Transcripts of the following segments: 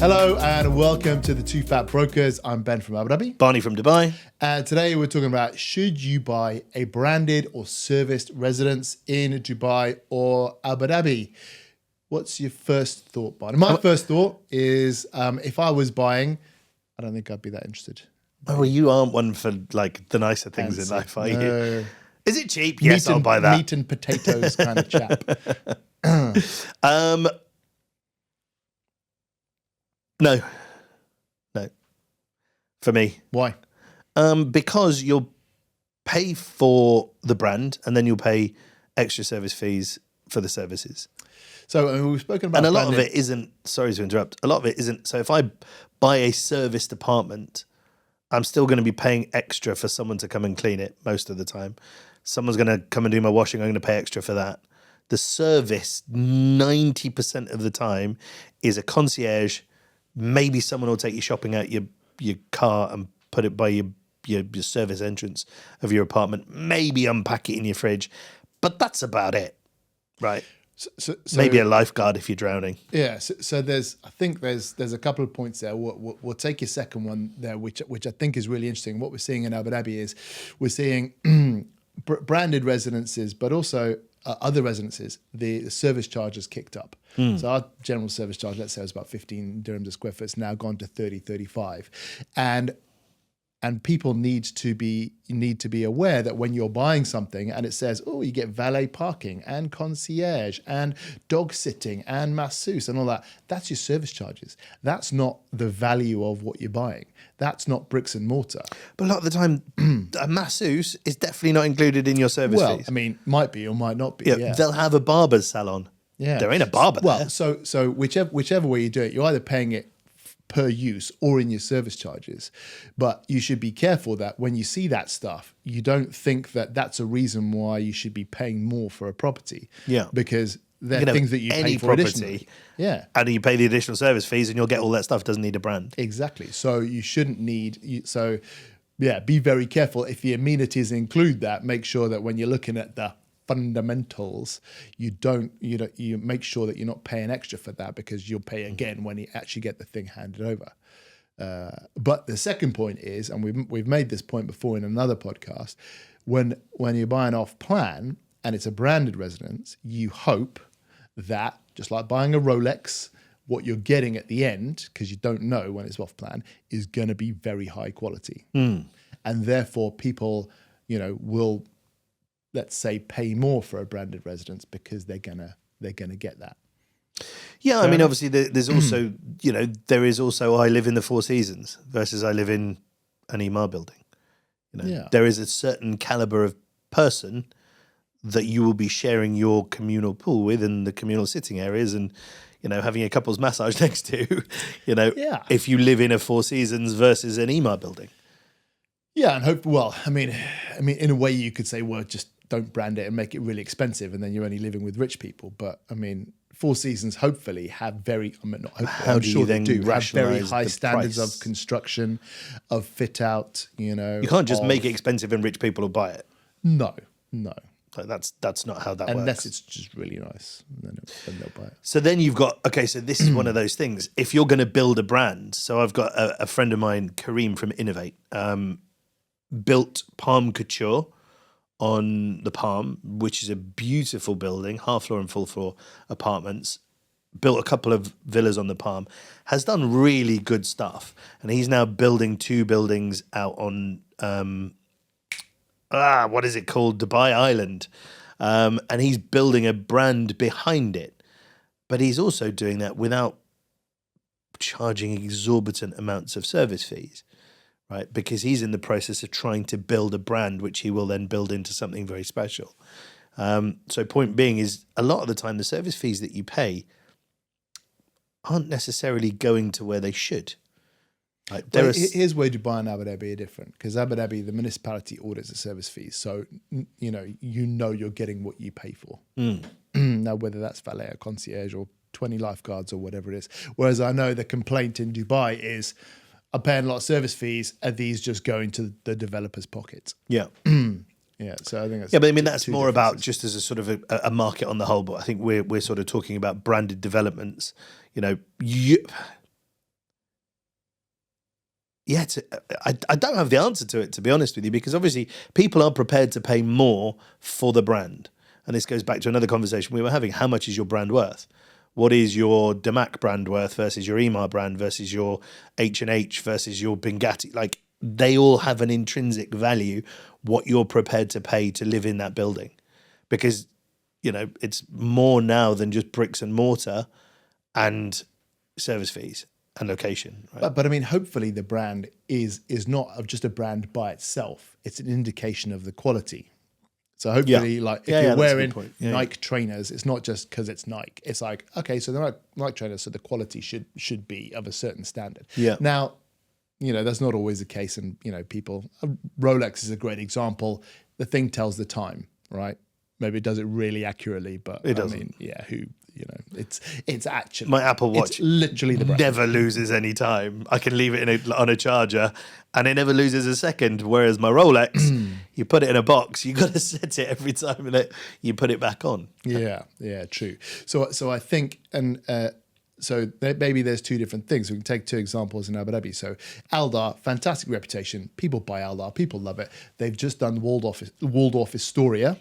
Hello and welcome to the Two Fat Brokers. I'm Ben from Abu Dhabi. Barney from Dubai. And today we're talking about, should you buy a branded or serviced residence in Dubai or Abu Dhabi? What's your first thought, Barney? My first thought is if I was buying, I don't think I'd be that interested. Oh, well, you aren't one for like the nicer things in life, are you? Is it cheap? Yes, I'll buy that. Meat and potatoes kind of chap. No. For me. Why? Because you'll pay for the brand and then you'll pay extra service fees for the services. So we've spoken about, and a lot of it isn't. Sorry to interrupt. A lot of it isn't. So if I buy a serviced apartment, I'm still going to be paying extra for someone to come and clean it most of the time. Someone's going to come and do my washing. I'm going to pay extra for that. The service, 90% of the time, is a concierge. Maybe someone will take you shopping out your car and put it by your service entrance of your apartment. Maybe unpack it in your fridge, but that's about it, right? So maybe a lifeguard if you're drowning. Yeah. So I think there's a couple of points there. We'll take your second one there, which I think is really interesting. What we're seeing in Abu Dhabi is we're seeing branded residences, but also other residences, the service charge has kicked up. So our general service charge, let's say, was about 15 dirhams a square foot. It's now gone to 30, 35. And people need to be aware that when you're buying something and it says, oh, you get valet parking and concierge and dog sitting and masseuse and all that, that's your service charges. That's not the value of what you're buying. That's not bricks and mortar. But a lot of the time, a masseuse is definitely not included in your service fees. I mean, might be or might not be. Yeah. They'll have a barber's salon. Yeah. There ain't a barber there. Well, so whichever way you do it, you're either paying it per use or in your service charges. But you should be careful that when you see that stuff, you don't think that that's a reason why you should be paying more for a property. Yeah. Because they're things that you pay for additionally. Yeah. And you pay the additional service fees and you'll get all that stuff. Doesn't need a brand. Exactly. So you shouldn't need... be very careful. If the amenities include that, make sure that when you're looking at the fundamentals, you make sure that you're not paying extra for that, because you'll pay again when you actually get the thing handed over. But the second point is, and we've made this point before in another podcast, when you're buying off plan and it's a branded residence, you hope that, just like buying a Rolex, what you're getting at the end, because you don't know when it's off plan, is going to be very high quality. And therefore people, will, let's say, pay more for a branded residence because they're gonna get that. Yeah, I mean, obviously there's also, there is also I live in the Four Seasons versus I live in an Emaar building. There is a certain caliber of person that you will be sharing your communal pool with and the communal sitting areas and, having a couple's massage next to, if you live in a Four Seasons versus an Emaar building. Yeah, and I mean, in a way you could say, well, just don't brand it and make it really expensive, and then you're only living with rich people. But I mean, Four Seasons hopefully have very, I'm sure they do have very high standards of construction, of fit out. You can't just make it expensive and rich people will buy it. No. Like that's not how that works. Unless it's just really nice, then they'll buy it. So then you've got, so this is one of those things. If you're going to build a brand, so I've got a friend of mine, Kareem from Innovate, built Palm Couture on the Palm, which is a beautiful building, half floor and full floor apartments, built a couple of villas on the Palm, has done really good stuff. And he's now building 2 buildings out on, what is it called? Dubai Island. And he's building a brand behind it. But he's also doing that without charging exorbitant amounts of service fees. Right, because he's in the process of trying to build a brand, which he will then build into something very special. So point being is, a lot of the time, the service fees that you pay aren't necessarily going to where they should. Like, here's where Dubai and Abu Dhabi are different, because Abu Dhabi, the municipality audits the service fees. So, you're getting what you pay for. Now, whether that's valet or concierge or 20 lifeguards or whatever it is. Whereas I know the complaint in Dubai is, I'm paying a lot of service fees, are these just going to the developer's pockets? Yeah. Yeah, so I think that's... Yeah, but I mean, that's more about just as a sort of a market on the whole, but I think we're sort of talking about branded developments. yeah, I don't have the answer to it, to be honest with you, because obviously people are prepared to pay more for the brand. And this goes back to another conversation we were having. How much is your brand worth? What is your Damac brand worth versus your Emar brand versus your H&H versus your Bengati? Like, they all have an intrinsic value, what you're prepared to pay to live in that building. Because, you know, it's more now than just bricks and mortar and service fees and location. Right? But I mean, hopefully the brand is not just a brand by itself. It's an indication of the quality. So hopefully, like if you're that's a good wearing point. Nike trainers, it's not just because it's Nike. It's like, okay, so they're Nike trainers, so the quality should be of a certain standard. Yeah. Now, you know, that's not always the case, and you know, Rolex is a great example. The thing tells the time, right? Maybe it does it really accurately, but It doesn't. I mean, yeah, it's actually My Apple Watch it's literally the brand. never loses any time. I can leave it on a charger and it never loses a second. Whereas my Rolex, you put it in a box, you got to set it every time and you put it back on. Yeah, true. So I think, and maybe there's two different things. We can take two examples in Abu Dhabi. So Aldar, fantastic reputation. People buy Aldar. People love it. They've just done Waldorf Astoria.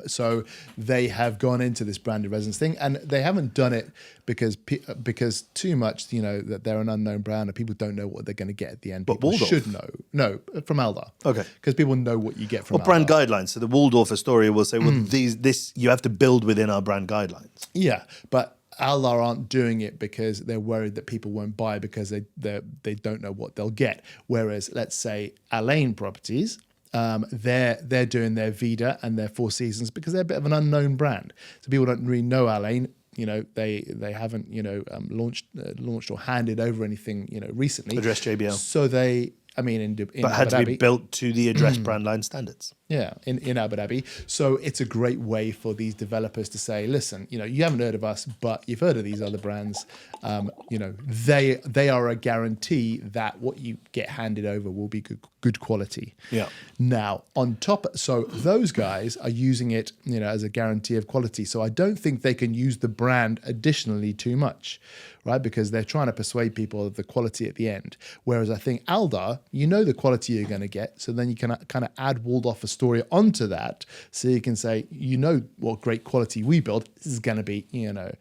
So they have gone into this branded residence thing, and they haven't done it because too much, you know, that they're an unknown brand and people don't know what they're going to get at the end. But People Waldorf? should know. No, from Aldar. Okay. Because people know what you get from Well, brand Aldar. guidelines. So the Waldorf Astoria will say, well, this you have to build within our brand guidelines. Yeah, but Aldar aren't doing it because they're worried that people won't buy because they don't know what they'll get. Whereas, let's say Alain Properties, they're doing their Vida and their Four Seasons because they're a bit of an unknown brand. So people don't really know Alain. You know, they haven't, you know, launched or handed over anything, you know, recently. Address JBL. So in But had Abu to be Dhabi, built to the address brand line standards. yeah, in Abu Dhabi. So it's a great way for these developers to say, listen, you know, you haven't heard of us, but you've heard of these other brands. You know, they are a guarantee that what you get handed over will be good quality. Yeah. Now, on top, so those guys are using it, you know, as a guarantee of quality. So I don't think they can use the brand additionally too much, right? Because they're trying to persuade people of the quality at the end. Whereas I think Aldar, you know the quality you're going to get. So then you can kind of add Waldorf Astoria onto that. So you can say, you know what great quality we build. This is going to be, you know,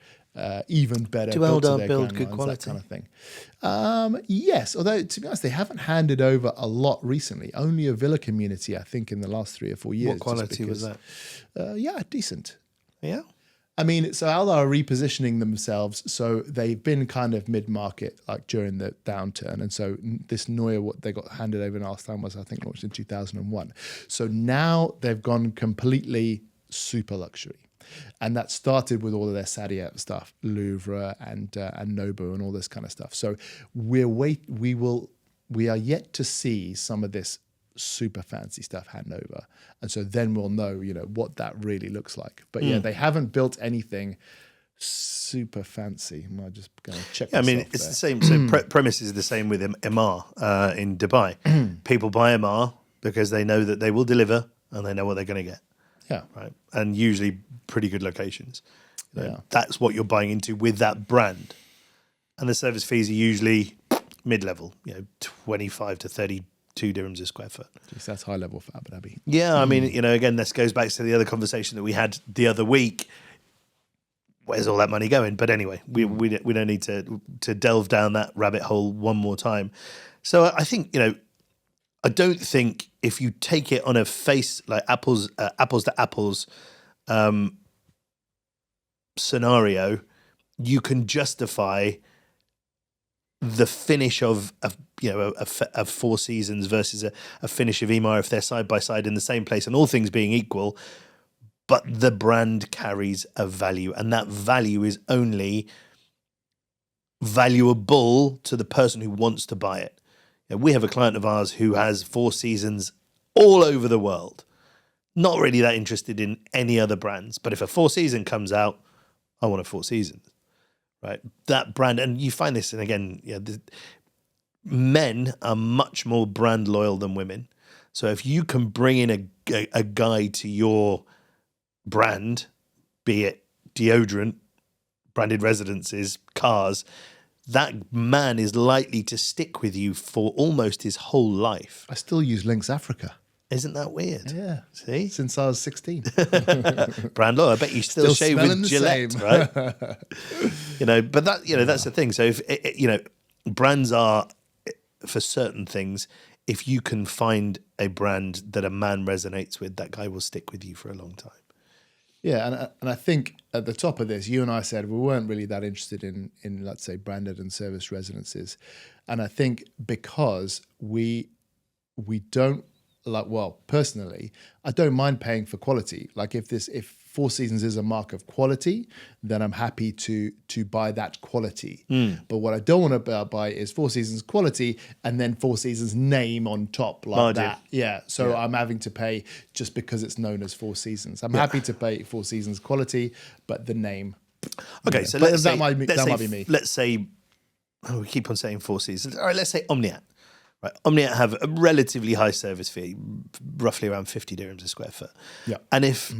even better. Do built to Aldar their build grand good lines, quality? that kind of thing. Yes, although to be honest, they haven't handed over a lot recently. Only a villa community, I think, in the last 3 or 4 years. What quality was that? Yeah, decent. Yeah. I mean, so Aldar are repositioning themselves. So they've been kind of mid-market, like during the downturn. And so this Neue, what they got handed over last time was, I think, launched in 2001. So now they've gone completely super luxury. And that started with all of their Sadia stuff, Louvre and Nobu and all this kind of stuff. So we are yet to see some of this super fancy stuff hand over. And so then we'll know, you know, what that really looks like. But yeah, they haven't built anything super fancy. I'm just going to check. I mean, it's the same. So premise is the same with Emar in Dubai. People buy Emar because they know that they will deliver and they know what they're going to get. Yeah. Right. And usually pretty good locations. You know, Yeah. That's what you're buying into with that brand. And the service fees are usually mid-level, you know, 25 to 32 dirhams a square foot. Jeez, that's high level for Abu Dhabi. Yeah, I mean, you know, again, this goes back to the other conversation that we had the other week. Where's all that money going? But anyway, we don't need to delve down that rabbit hole one more time. So I think, you know, I don't think if you take it on a face, like apples to apples scenario, you can justify the finish of Four Seasons versus a finish of Emar if they're side by side in the same place, and all things being equal, but the brand carries a value, and that value is only valuable to the person who wants to buy it. You know, we have a client of ours who has Four Seasons all over the world, not really that interested in any other brands, but if a Four Season comes out, I want a Four Seasons. Right, that brand, and you find this, and again, men are much more brand loyal than women. So if you can bring in a guy to your brand, be it deodorant, branded residences, cars, that man is likely to stick with you for almost his whole life. I still use Lynx Africa. Isn't that weird? Yeah. See? Since I was 16. Brand loyal. I bet you still shave smelling with the Gillette, same. right? But that's the thing. So if brands are for certain things. If you can find a brand that a man resonates with, that guy will stick with you for a long time. Yeah, and I think at the top of this, you and I said we weren't really that interested in let's say branded and service residences, and I think because we don't personally, I don't mind paying for quality. Like if Four Seasons is a mark of quality, then I'm happy to buy that quality. But what I don't want to buy is Four Seasons quality and then Four Seasons name on top like that. Yeah. So I'm having to pay just because it's known as Four Seasons. I'm happy to pay Four Seasons quality, but the name. Okay, so that might be me. Let's say we keep on saying Four Seasons. All right, let's say Omniat. Right, Omniat have a relatively high service fee, roughly around 50 dirhams a square foot. Yeah. And if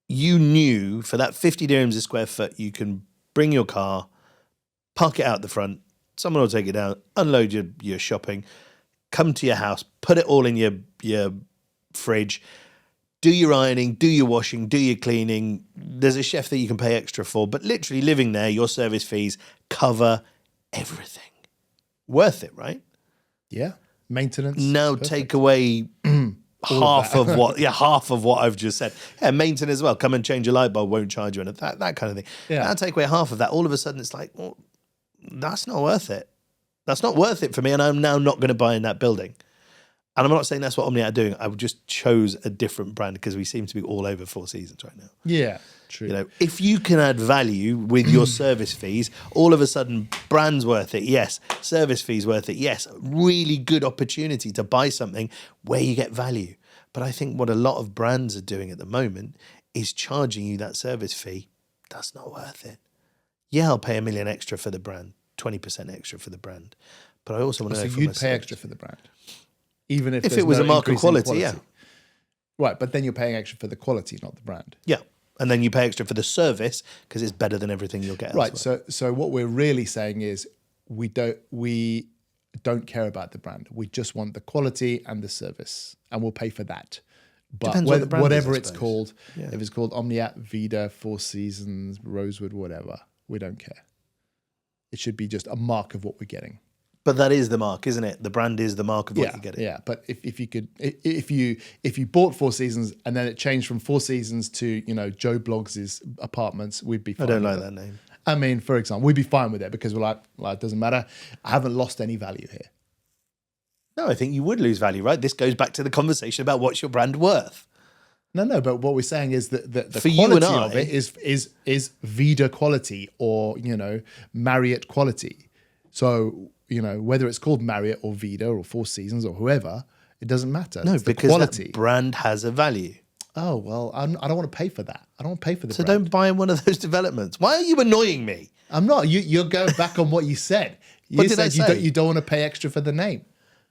you knew for that 50 dirhams a square foot, you can bring your car, park it out the front, someone will take it down, unload your shopping, come to your house, put it all in your fridge, do your ironing, do your washing, do your cleaning. There's a chef that you can pay extra for, but literally living there, your service fees cover everything. Worth it, right? Yeah. Maintenance. Now perfect. take away half of what I've just said. Yeah, maintenance as well. Come and change your light bulb, won't charge you, and that kind of thing. Yeah. Now take away half of that. All of a sudden, it's like, well, that's not worth it. That's not worth it for me, and I'm now not going to buy in that building. And I'm not saying that's what Omniat are doing. I just chose a different brand because we seem to be all over Four Seasons right now. Yeah, true. If you can add value with your service fees, all of a sudden, brand's worth it, yes. Service fees worth it, yes. Really good opportunity to buy something where you get value. But I think what a lot of brands are doing at the moment is charging you that service fee. That's not worth it. Yeah, I'll pay $1 million extra for the brand, 20% extra for the brand. But I also want to know. So you'd pay extra for the brand? Even if it was a mark of quality, yeah. Right, but then you're paying extra for the quality, not the brand. Yeah, and then you pay extra for the service because it's better than everything you'll get elsewhere. Right, so what we're really saying is we don't care about the brand. We just want the quality and the service, and we'll pay for that. But Depends what the brand whatever is, it's called, if it's called Omniat, Vida, Four Seasons, Rosewood, whatever, we don't care. It should be just a mark of what we're getting. But that is the mark, isn't it? The brand is the mark of what you're getting. Yeah, but if you bought Four Seasons and then it changed from Four Seasons to Joe Bloggs' apartments, we'd be fine. I don't like that name. I mean, for example, we'd be fine with it because we're like, it doesn't matter. I haven't lost any value here. No, I think you would lose value, right? This goes back to the conversation about what's your brand worth. No, but what we're saying is that the For quality you and I, of it is Vida quality or Marriott quality. So whether it's called Marriott or Vida or Four Seasons or whoever, it doesn't matter. No, it's the because quality. that brand has a value. Oh, well, I don't want to pay for that. I don't want to pay for the So brand. don't buy one of those developments. Why are you annoying me? I'm not. You're going back on what you said. What did I say? You don't want to pay extra for the name.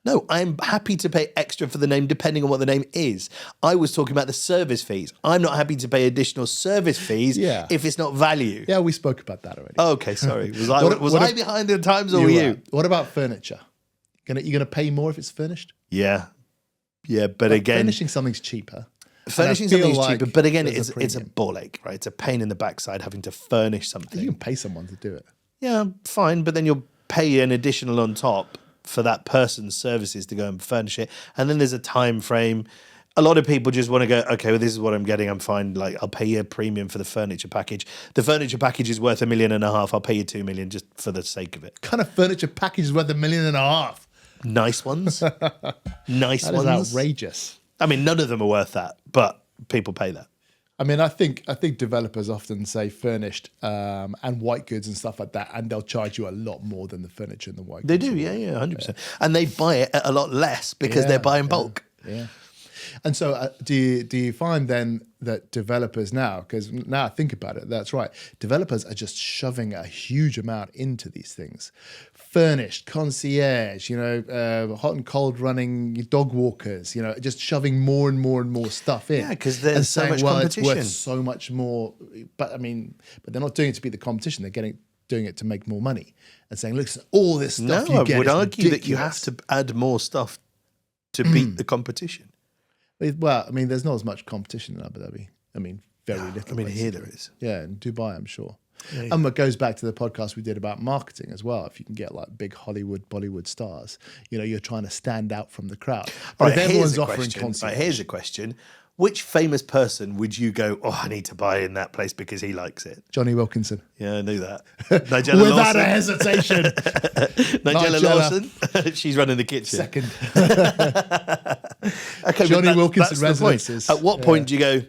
No, I'm happy to pay extra for the name depending on what the name is. I was talking about the service fees. I'm not happy to pay additional service fees if it's not value. Yeah, we spoke about that already. Okay, sorry. Was I behind the times or were you? What about furniture? You gonna pay more if it's furnished? Yeah. Yeah, but again... Furnishing something's cheaper. Furnishing something's cheaper, but again, it's a ball ache, right? It's a pain in the backside having to furnish something. You can pay someone to do it. Yeah, fine, but then you'll pay an additional on top for that person's services to go and furnish it. And then there's a time frame. A lot of people just want to go, okay, well, this is what I'm getting. I'm fine. Like, I'll pay you a premium for the furniture package. The furniture package is worth $1.5 million. I'll pay you $2 million just for the sake of it. What kind of furniture package is worth $1.5 million? Nice ones. Nice that ones. That is outrageous. I mean, none of them are worth that, but people pay that. I mean, I think developers often say furnished and white goods and stuff like that, and they'll charge you a lot more than the furniture and the white goods. They do, yeah, 100%. And they buy it at a lot less because they're buying bulk. Yeah. And so do you find then that developers now, because now I think about it, that's right, developers are just shoving a huge amount into these things. Furnished, concierge, hot and cold running dog walkers, just shoving more and more and more stuff in. Yeah, because there's so much competition. It's worth so much more. But I mean, they're not doing it to be the competition. They're getting doing it to make more money and saying, look, all this No, stuff you get I would is argue that you ridiculous. have to add more stuff to beat the competition. Well, I mean, there's not as much competition in Abu Dhabi. I mean, very little. I mean, here basically. there is. Yeah, in Dubai, I'm sure. Yeah. And it goes back to the podcast we did about marketing as well. If you can get like big Hollywood, Bollywood stars, you're trying to stand out from the crowd. But if everyone's offering concierge, here's a question. Which famous person would you go, oh, I need to buy in that place because he likes it? Johnny Wilkinson. Yeah, I knew that. Nigella Without Lawson. a hesitation. Nigella Lawson. She's running the kitchen. Second. Okay, Johnny Wilkinson that's the point. residences. At what point do you go,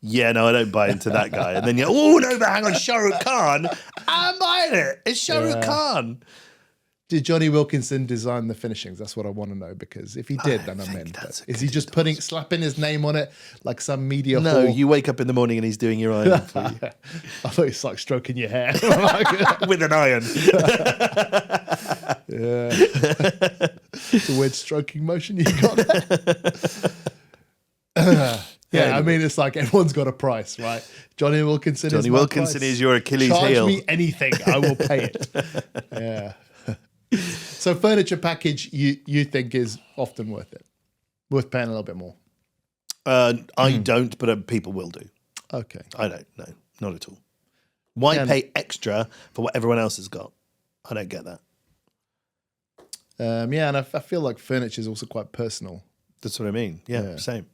yeah, no, I don't buy into that guy? And then you're, oh, no, but hang on, Shah Rukh Khan. I'm buying it. It's Shah Rukh Khan. Did Johnny Wilkinson design the finishings? That's what I want to know, because if he did, then I'm in. But is he just slapping his name on it like some media? No, whore? you wake up in the morning and he's doing your iron for you. I thought it's like stroking your hair. With an iron. Yeah. It's a weird stroking motion you got there. Yeah, I mean, it's like everyone's got a price, right? Johnny Wilkinson Johnny Wilkinson is your Achilles heel. Charge me anything, I will pay it. Yeah. So furniture package, you think is often worth it? Worth paying a little bit more? I don't, but people will do. Okay. I don't, no, not at all. Why pay extra for what everyone else has got? I don't get that. Yeah, and I feel like furniture is also quite personal. That's what I mean. Yeah. Same.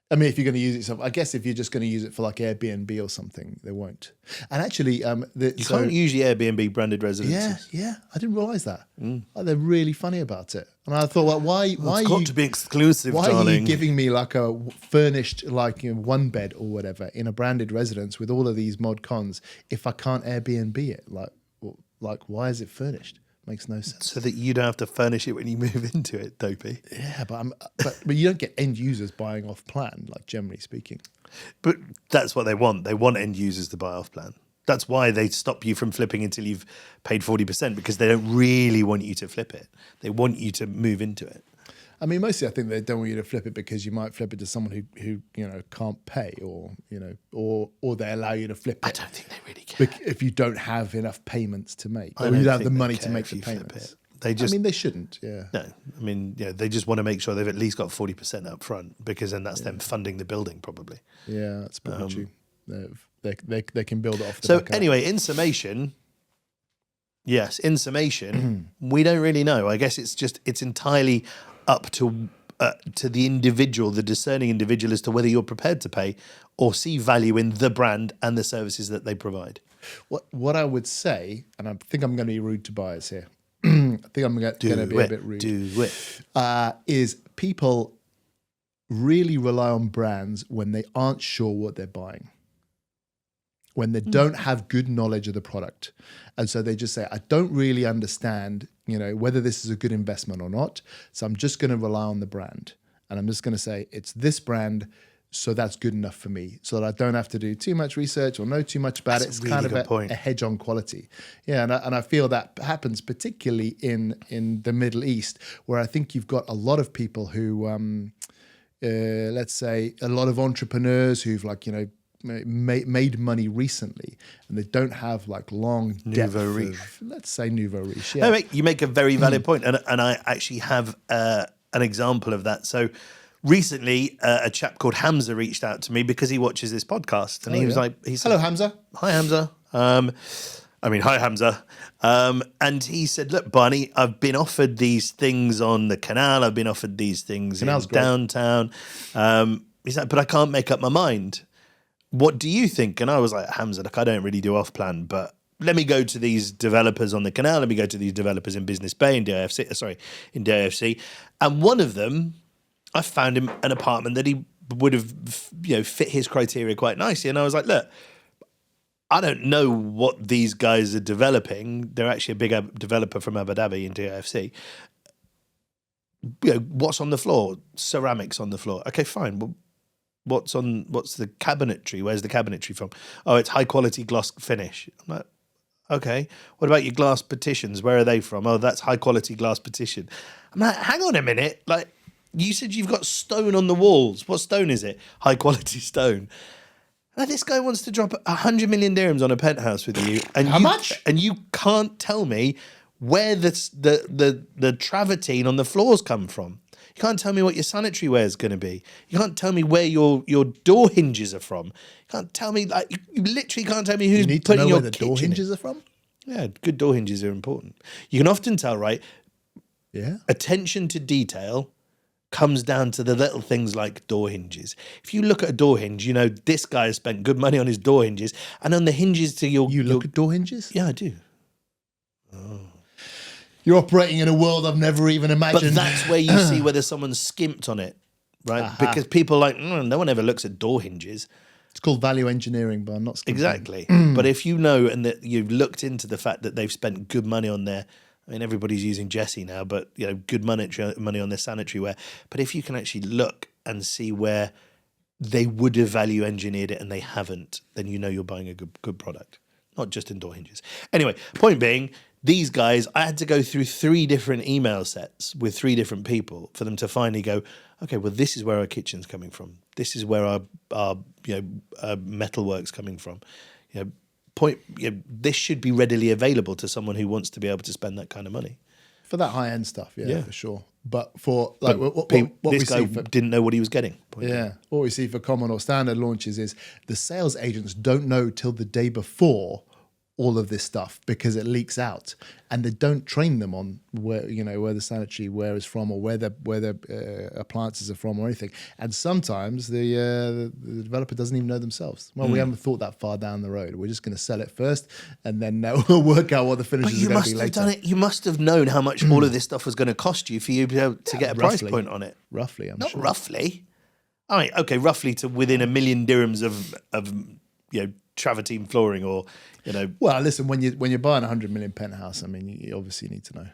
I mean, if you're going to use it, I guess if you're just going to use it for like Airbnb or something, they won't. And actually, you can't use the Airbnb branded residences. Yeah, I didn't realize that. Like, they're really funny about it. And I thought, well, why It's are got you to be exclusive, why are darling. you giving me like a furnished like one bed or whatever in a branded residence with all of these mod cons if I can't Airbnb it? Like why is it furnished? Makes no sense. So that you don't have to furnish it when you move into it, dopey. Yeah, but you don't get end users buying off plan, like generally speaking. But that's what they want. They want end users to buy off plan. That's why they stop you from flipping until you've paid 40%, because they don't really want you to flip it. They want you to move into it. I mean, mostly I think they don't want you to flip it because you might flip it to someone who can't pay, or or they allow you to flip it. I don't think they really care. If you don't have enough payments to make, I or don't you don't have think the they money care to make if the you flip payments. it. They just, I mean, they shouldn't. Yeah. no. I mean, they just want to make sure they've at least got 40% up front, because then that's them funding the building, probably. Yeah, that's probably true. They can build it off the So back of anyway, in summation, we don't really know. I guess it's entirely up to the individual, the discerning individual, as to whether you're prepared to pay or see value in the brand and the services that they provide. What I would say, and I think I'm going to be rude to buyers here. I think I'm going to be a bit rude. Do it. Is people really rely on brands when they aren't sure what they're buying, when they don't have good knowledge of the product. And so they just say, I don't really understand, whether this is a good investment or not. So I'm just going to rely on the brand. And I'm just going to say, it's this brand, so that's good enough for me, so that I don't have to do too much research or know too much about it. It's really kind of good a hedge on quality. Yeah, and I feel that happens particularly in the Middle East, where I think you've got a lot of people who, let's say, a lot of entrepreneurs who've made money recently, and they don't have like long depth of, let's say, nouveau riche. Yeah. No, mate, you make a very valid point, and I actually have an example of that. So recently, a chap called Hamza reached out to me because he watches this podcast, and he was like, "Hello, Hamza. Hi, Hamza. Hi, Hamza." And he said, "Look, Barney, I've been offered these things on the canal. I've been offered these things in downtown. He's like, but I can't make up my mind. What do you think?" And I was like, "Hamza, look, I don't really do off plan, but let me go to these developers on the canal. Let me go to these developers in Business Bay, in DIFC. And one of them, I found him an apartment that he would have, fit his criteria quite nicely. And I was like, look, I don't know what these guys are developing. They're actually a big developer from Abu Dhabi in DIFC. What's on the floor? Ceramics on the floor. Okay, fine. Well, what's the cabinetry? Where's the cabinetry from? Oh, it's high quality gloss finish. I'm like, okay. What about your glass partitions? Where are they from? Oh, that's high quality glass partition. I'm like, hang on a minute. Like, you said you've got stone on the walls. What stone is it? High quality stone. Now, this guy wants to drop 100 million dirhams on a penthouse with you, and How much? And you can't tell me where the travertine on the floors come from. You can't tell me what your sanitary ware is going to be. You can't tell me where your door hinges are from. You can't tell me, like, you literally can't tell me who's You need to putting know your where the door kitchen in. hinges are from. Yeah, good door hinges are important. You can often tell, right? Yeah. Attention to detail comes down to the little things like door hinges. If you look at a door hinge, you know this guy has spent good money on his door hinges, and on the hinges to your. You look at door hinges? Yeah, I do. You're operating in a world I've never even But imagined. that's where you see whether someone's skimped on it, right? Because people are like, no one ever looks at door hinges. It's called value engineering, but I'm not skipping. Exactly. But if you know and that you've looked into the fact that they've spent good money on their, I mean, everybody's using Jessie now, but you know, good money on their sanitary ware. But if you can actually look and see where they would have value engineered it and they haven't, then you know you're buying a good product, not just in door hinges. Anyway, point being, these guys, I had to go through 3 different email sets with 3 different people for them to finally go, okay, well, this is where our kitchen's coming from. This is where our metalwork's coming from. This should be readily available to someone who wants to be able to spend that kind of money. For that high end stuff, Yeah. for sure. But for like what This we guy see for didn't know what he was getting. what we see for common or standard launches is the sales agents don't know till the day before all of this stuff because it leaks out, and they don't train them on where the sanitary ware is from or where the appliances are from or anything. And sometimes the developer doesn't even know themselves. Well, we haven't thought that far down the road. We're just going to sell it first, and then we'll work out what the finishes are going to be later. You must have known how much all of this stuff was going to cost you for you to be able to get a price point on it. Roughly, I'm Not sure. roughly. I mean, okay, roughly to within 1 million dirhams of travertine flooring, or Well, listen, when you're buying a 100 million penthouse, I mean, you obviously need to know.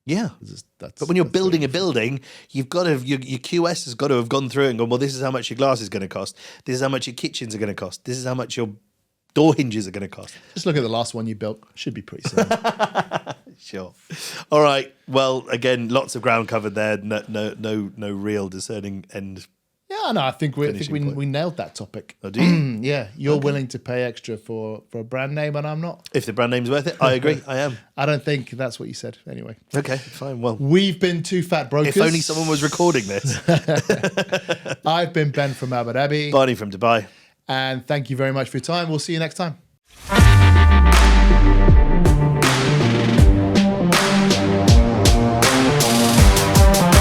yeah. That's, But when you're that's building a building, you've got to your QS has got to have gone through it and gone, well, this is how much your glass is going to cost. This is how much your kitchens are going to cost. This is how much your door hinges are going to cost. just look at the last one you built. Should be pretty simple. Sure. All right. Well, again, lots of ground covered there. No real discerning end. Yeah, no, I think we Finishing point. nailed that topic. Oh, do you? Yeah, you're willing to pay extra for a brand name, and I'm not. If the brand name's worth it, I agree. I am. I don't think that's what you said. Anyway, Okay, fine. Well, we've been Two Fat Brokers. if only someone was recording this. I've been Ben from Abu Dhabi, Barney from Dubai. and thank you very much for your time. We'll see you next time.